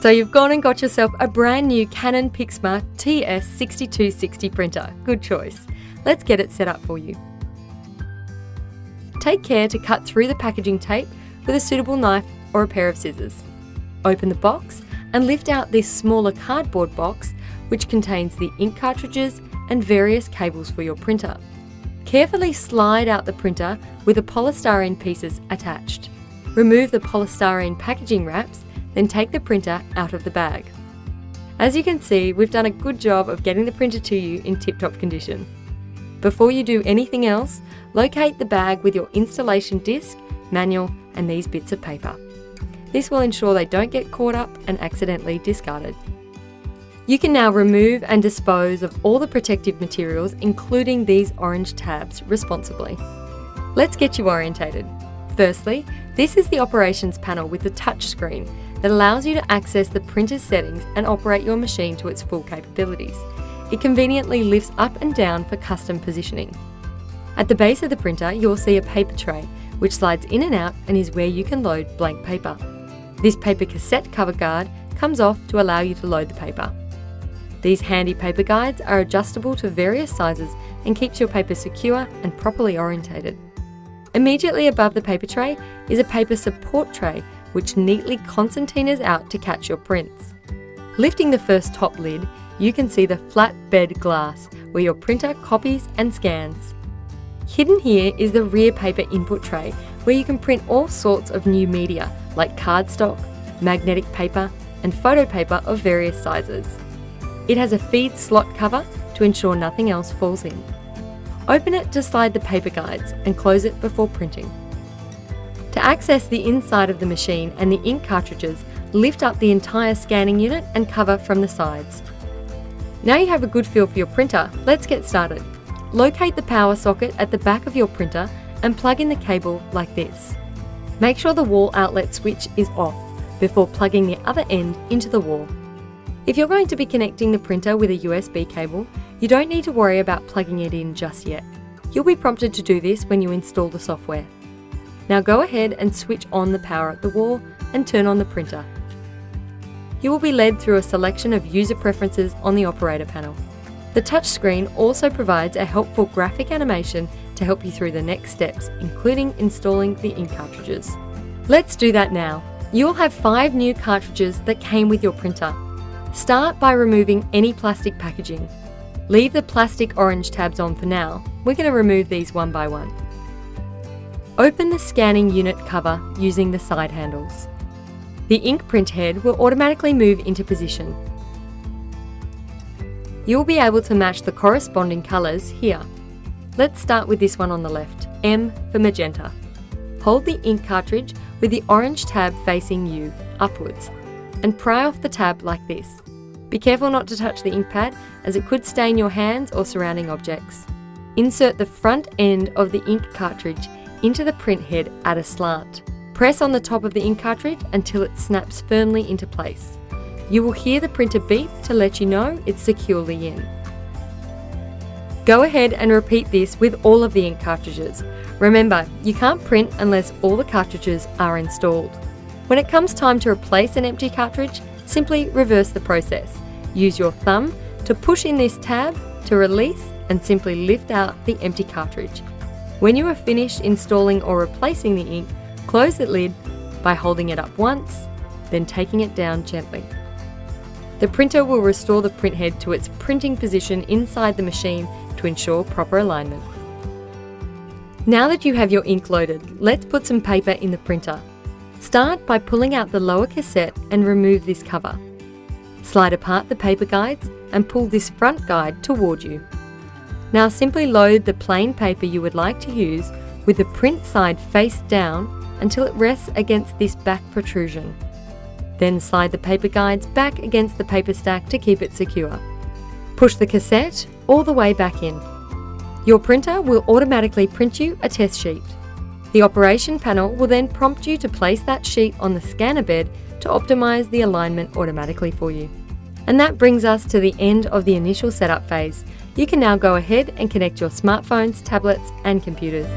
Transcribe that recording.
So you've gone and got yourself a brand new Canon PIXMA TS6260 printer. Good choice. Let's get it set up for you. Take care to cut through the packaging tape with a suitable knife or a pair of scissors. Open the box and lift out this smaller cardboard box which contains the ink cartridges and various cables for your printer. Carefully slide out the printer with the polystyrene pieces attached. Remove the polystyrene packaging wraps, then take the printer out of the bag. As you can see, we've done a good job of getting the printer to you in tip-top condition. Before you do anything else, locate the bag with your installation disc, manual, and these bits of paper. This will ensure they don't get caught up and accidentally discarded. You can now remove and dispose of all the protective materials, including these orange tabs, responsibly. Let's get you orientated. Firstly, this is the operations panel with the touch screen that allows you to access the printer's settings and operate your machine to its full capabilities. It conveniently lifts up and down for custom positioning. At the base of the printer, you'll see a paper tray, which slides in and out and is where you can load blank paper. This paper cassette cover guard comes off to allow you to load the paper. These handy paper guides are adjustable to various sizes and keeps your paper secure and properly orientated. Immediately above the paper tray is a paper support tray which neatly concertinas out to catch your prints. Lifting the first top lid, you can see the flat bed glass where your printer copies and scans. Hidden here is the rear paper input tray where you can print all sorts of new media like cardstock, magnetic paper, and photo paper of various sizes. It has a feed slot cover to ensure nothing else falls in. Open it to slide the paper guides and close it before printing. To access the inside of the machine and the ink cartridges, lift up the entire scanning unit and cover from the sides. Now you have a good feel for your printer, let's get started. Locate the power socket at the back of your printer and plug in the cable like this. Make sure the wall outlet switch is off before plugging the other end into the wall. If you're going to be connecting the printer with a USB cable, you don't need to worry about plugging it in just yet. You'll be prompted to do this when you install the software. Now go ahead and switch on the power at the wall and turn on the printer. You will be led through a selection of user preferences on the operator panel. The touchscreen also provides a helpful graphic animation to help you through the next steps, including installing the ink cartridges. Let's do that now. You will have 5 new cartridges that came with your printer. Start by removing any plastic packaging. Leave the plastic orange tabs on for now. We're going to remove these one by one. Open the scanning unit cover using the side handles. The ink print head will automatically move into position. You'll be able to match the corresponding colours here. Let's start with this one on the left, M for magenta. Hold the ink cartridge with the orange tab facing you, upwards, and pry off the tab like this. Be careful not to touch the ink pad as it could stain your hands or surrounding objects. Insert the front end of the ink cartridge into the print head at a slant. Press on the top of the ink cartridge until it snaps firmly into place. You will hear the printer beep to let you know it's securely in. Go ahead and repeat this with all of the ink cartridges. Remember, you can't print unless all the cartridges are installed. When it comes time to replace an empty cartridge, simply reverse the process. Use your thumb to push in this tab to release and simply lift out the empty cartridge. When you are finished installing or replacing the ink, close the lid by holding it up once, then taking it down gently. The printer will restore the print head to its printing position inside the machine to ensure proper alignment. Now that you have your ink loaded, let's put some paper in the printer. Start by pulling out the lower cassette and remove this cover. Slide apart the paper guides and pull this front guide toward you. Now simply load the plain paper you would like to use with the print side face down until it rests against this back protrusion. Then slide the paper guides back against the paper stack to keep it secure. Push the cassette all the way back in. Your printer will automatically print you a test sheet. The operation panel will then prompt you to place that sheet on the scanner bed to optimize the alignment automatically for you. And that brings us to the end of the initial setup phase. You can now go ahead and connect your smartphones, tablets, and computers.